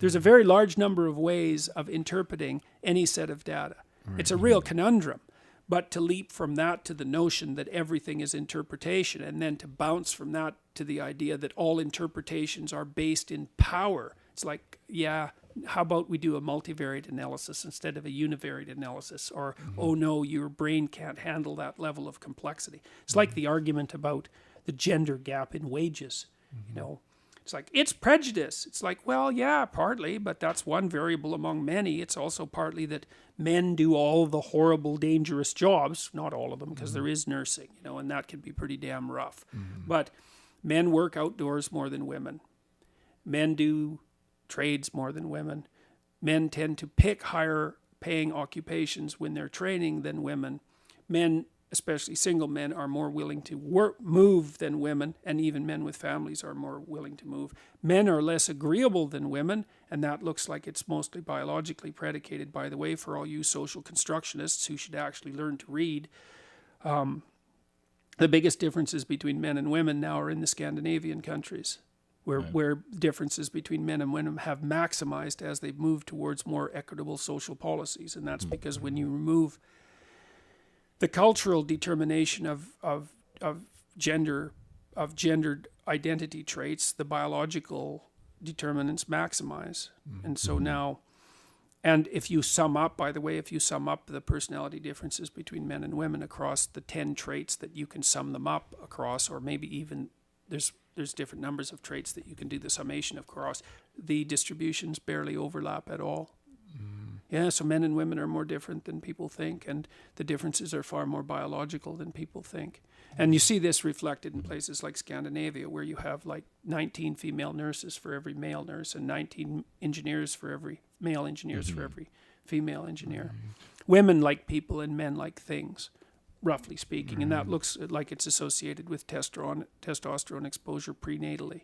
There's a very large number of ways of interpreting any set of data. It's a real conundrum. But to leap from that to the notion that everything is interpretation, and then to bounce from that to the idea that all interpretations are based in power, it's like, yeah, how about we do a multivariate analysis instead of a univariate analysis? Or, oh no, your brain can't handle that level of complexity. It's like the argument about the gender gap in wages, you know. It's like, it's prejudice. It's like, well, yeah, partly, but that's one variable among many. It's also partly that men do all the horrible, dangerous jobs, not all of them, because there is nursing, you know, and that can be pretty damn rough. But men work outdoors more than women. Men do trades more than women. Men tend to pick higher paying occupations when they're training than women. Men, especially single men, are more willing to move than women, and even men with families are more willing to move. Men are less agreeable than women, and that looks like it's mostly biologically predicated, by the way, for all you social constructionists who should actually learn to read. The biggest differences between men and women now are in the Scandinavian countries, where differences between men and women have maximized as they've moved towards more equitable social policies. And that's because when you remove the cultural determination of gendered identity traits, the biological determinants maximize. And so now, and if you sum up, by the way, if you sum up the personality differences between men and women across the 10 traits that you can sum them up across, or maybe even there's different numbers of traits that you can do the summation across, the distributions barely overlap at all. Yeah, so men and women are more different than people think, and the differences are far more biological than people think. And you see this reflected in places like Scandinavia, where you have like 19 female nurses for every male nurse, and 19 engineers for every male engineers for every female engineer. Women like people and men like things, roughly speaking, and that looks like it's associated with testosterone exposure prenatally.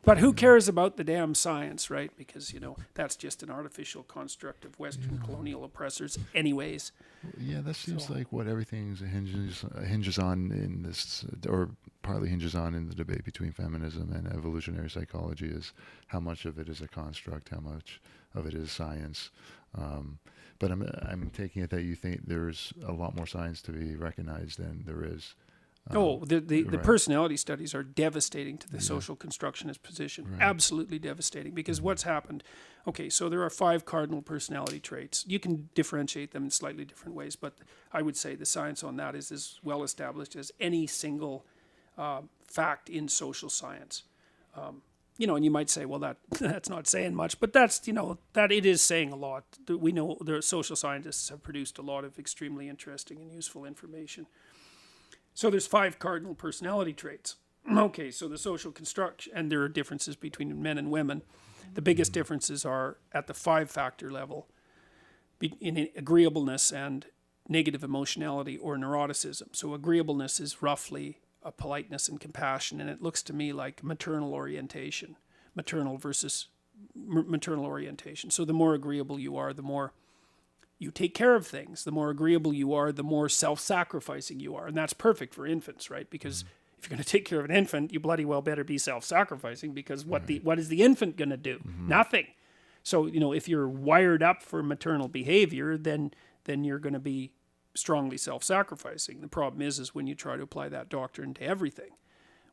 But who cares about the damn science, right? Because, you know, that's just an artificial construct of Western colonial oppressors anyways. Yeah, that seems like what everything hinges on in this, or partly hinges on in the debate between feminism and evolutionary psychology, is how much of it is a construct, how much of it is science. But I'm taking it that you think there's a lot more science to be recognized than there is. The personality studies are devastating to the social constructionist position. Absolutely devastating, because what's happened, okay, so there are 5 cardinal personality traits. You can differentiate them in slightly different ways, but I would say the science on that is as well established as any single fact in social science. You know, and you might say, well, that's not saying much, but that's, you know, that it is saying a lot. We know the social scientists have produced a lot of extremely interesting and useful information. So there's 5 cardinal personality traits. Okay, so the social construct, and there are differences between men and women. The biggest differences are at the 5-factor level, in agreeableness and negative emotionality or neuroticism. So agreeableness is roughly a politeness and compassion, and it looks to me like maternal orientation, maternal versus maternal orientation. So the more agreeable you are, the more you take care of things. The more agreeable you are, the more self-sacrificing you are. And that's perfect for infants, right? Because if you're going to take care of an infant, you bloody well better be self-sacrificing, because what is the infant going to do? Nothing. So, you know, if you're wired up for maternal behavior, then you're going to be strongly self-sacrificing. The problem is when you try to apply that doctrine to everything.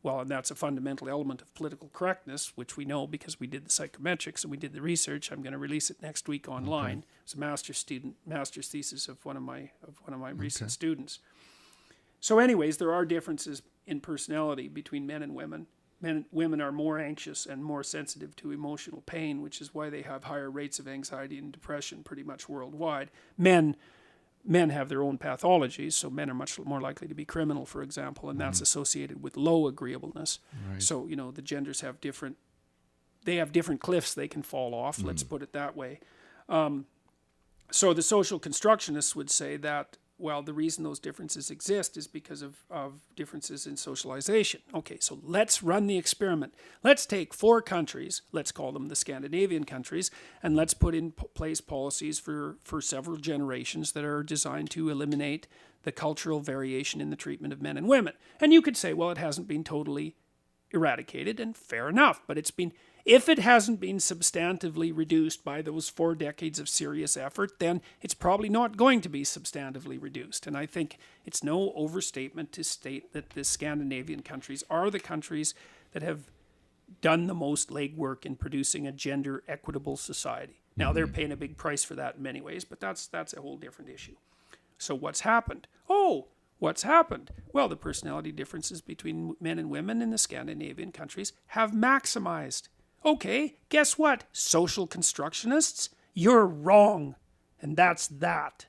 Well, and that's a fundamental element of political correctness, which we know because we did the psychometrics and we did the research. I'm going to release it next week online. It's a master's thesis of one of my recent students. So anyways, there are differences in personality between men and women. Women are more anxious and more sensitive to emotional pain, which is why they have higher rates of anxiety and depression pretty much worldwide. Men have their own pathologies, so men are much more likely to be criminal, for example, and that's associated with low agreeableness. Right. So, you know, the genders have different cliffs they can fall off, let's put it that way. So the social constructionists would say that, well, the reason those differences exist is because of differences in socialization. Okay, so let's run the experiment. Let's take 4 countries, let's call them the Scandinavian countries, and let's put in place policies for several generations that are designed to eliminate the cultural variation in the treatment of men and women. And you could say, well, it hasn't been totally eradicated, and fair enough, but If it hasn't been substantively reduced by those 4 decades of serious effort, then it's probably not going to be substantively reduced. And I think it's no overstatement to state that the Scandinavian countries are the countries that have done the most legwork in producing a gender equitable society. Now, they're paying a big price for that in many ways, but that's a whole different issue. So what's happened? What's happened? Well, the personality differences between men and women in the Scandinavian countries have maximized. Okay, guess what? Social constructionists, you're wrong. And that's that.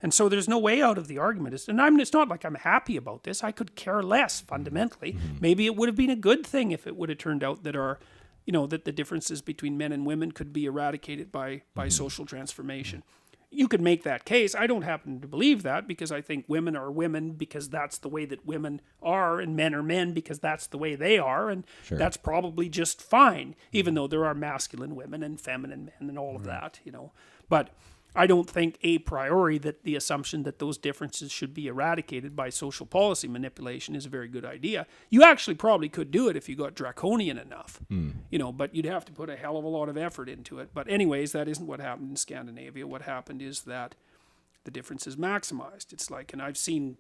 And so there's no way out of the argument. It's not like I'm happy about this. I could care less fundamentally. Maybe it would have been a good thing if it would have turned out that that the differences between men and women could be eradicated by social transformation. You could make that case. I don't happen to believe that, because I think women are women because that's the way that women are, and men are men because that's the way they are, and that's probably just fine, even though there are masculine women and feminine men and all of that, But I don't think a priori that the assumption that those differences should be eradicated by social policy manipulation is a very good idea. You actually probably could do it if you got draconian enough, but you'd have to put a hell of a lot of effort into it. But anyways, that isn't what happened in Scandinavia. What happened is that the difference is maximized. It's like, and I've seen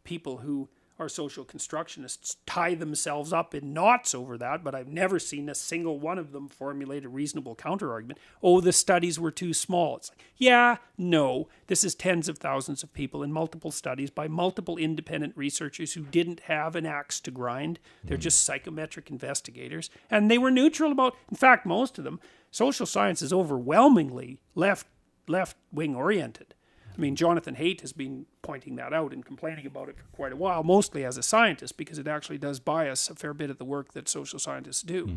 people who are social constructionists tie themselves up in knots over that, but I've never seen a single one of them formulate a reasonable counter-argument. Oh, the studies were too small. It's like, yeah, no. This is tens of thousands of people in multiple studies by multiple independent researchers who didn't have an axe to grind. They're just psychometric investigators. And they were neutral about, in fact, most of them, social science is overwhelmingly left-wing oriented. I mean, Jonathan Haidt has been pointing that out and complaining about it for quite a while, mostly as a scientist, because it actually does bias a fair bit of the work that social scientists do.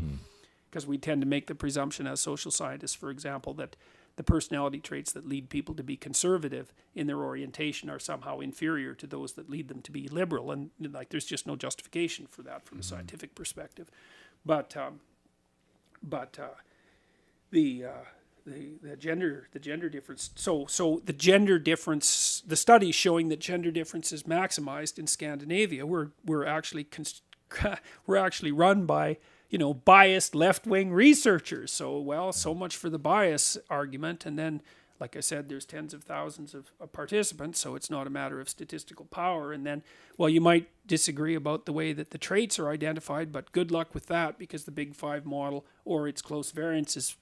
Because we tend to make the presumption as social scientists, for example, that the personality traits that lead people to be conservative in their orientation are somehow inferior to those that lead them to be liberal. And there's just no justification for that from a scientific perspective. But the gender difference. So the gender difference, the studies showing that gender difference is maximized in Scandinavia were actually run by biased left-wing researchers. So much for the bias argument. And then, like I said, there's tens of thousands of participants, so it's not a matter of statistical power. And then, well, you might disagree about the way that the traits are identified, but good luck with that, because the Big Five model or its close variants is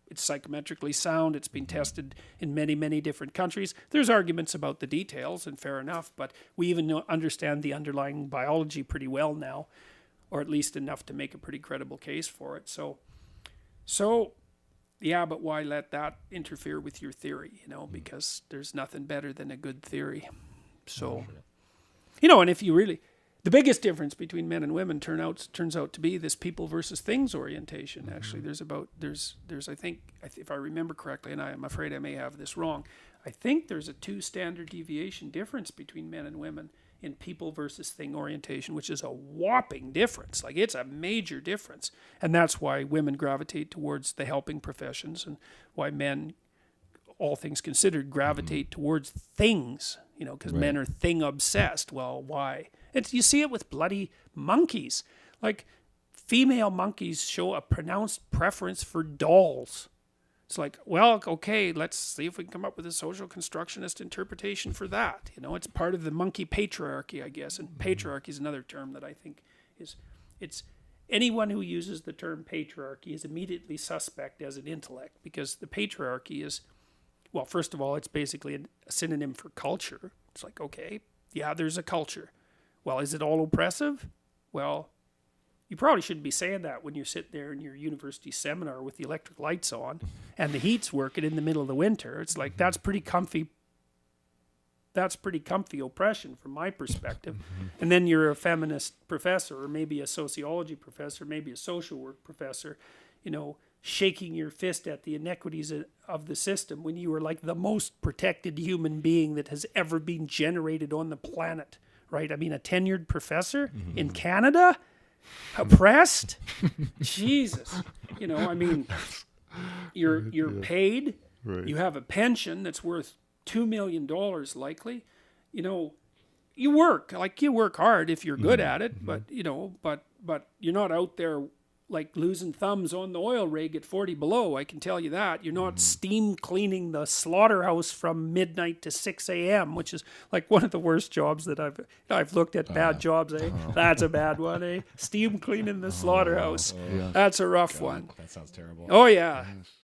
it's psychometrically sound. It's been tested in many, many different countries. There's arguments about the details, and fair enough, but we even understand the underlying biology pretty well now, or at least enough to make a pretty credible case for it. So yeah, but why let that interfere with your theory, because there's nothing better than a good theory. So, and if you really... The biggest difference between men and women turns out to be this people versus things orientation. Actually, there's I think, if I remember correctly, and I'm afraid I may have this wrong, I think there's a 2 standard deviation difference between men and women in people versus thing orientation, which is a whopping difference. It's a major difference. And that's why women gravitate towards the helping professions, and why men, all things considered, gravitate towards things, because men are thing obsessed. Well, why? You see it with bloody monkeys. Female monkeys show a pronounced preference for dolls. It's like, well, okay, let's see if we can come up with a social constructionist interpretation for that. It's part of the monkey patriarchy, I guess. And patriarchy is another term that I think it's anyone who uses the term patriarchy is immediately suspect as an intellect, because the patriarchy is, well, first of all, it's basically a synonym for culture. It's like, okay, yeah, there's a culture. Well, is it all oppressive? Well, you probably shouldn't be saying that when you're sitting there in your university seminar with the electric lights on and the heat's working in the middle of the winter. It's like, that's pretty comfy oppression from my perspective. And then you're a feminist professor, or maybe a sociology professor, maybe a social work professor, shaking your fist at the inequities of the system when you were the most protected human being that has ever been generated on the planet. Right? I mean, a tenured professor in Canada, oppressed. Jesus, I mean, you're paid. Right. You have a pension that's worth $2 million, likely. You work hard if you're good at it, but but you're not out there like losing thumbs on the oil rig at 40 below. I can tell you that. You're not steam cleaning the slaughterhouse from midnight to 6 a.m., which is like one of the worst jobs that I've looked at. Bad jobs, eh? That's a bad one, eh? Steam cleaning the slaughterhouse. Yes. That's a rough one. That sounds terrible. Oh, yeah. Yes.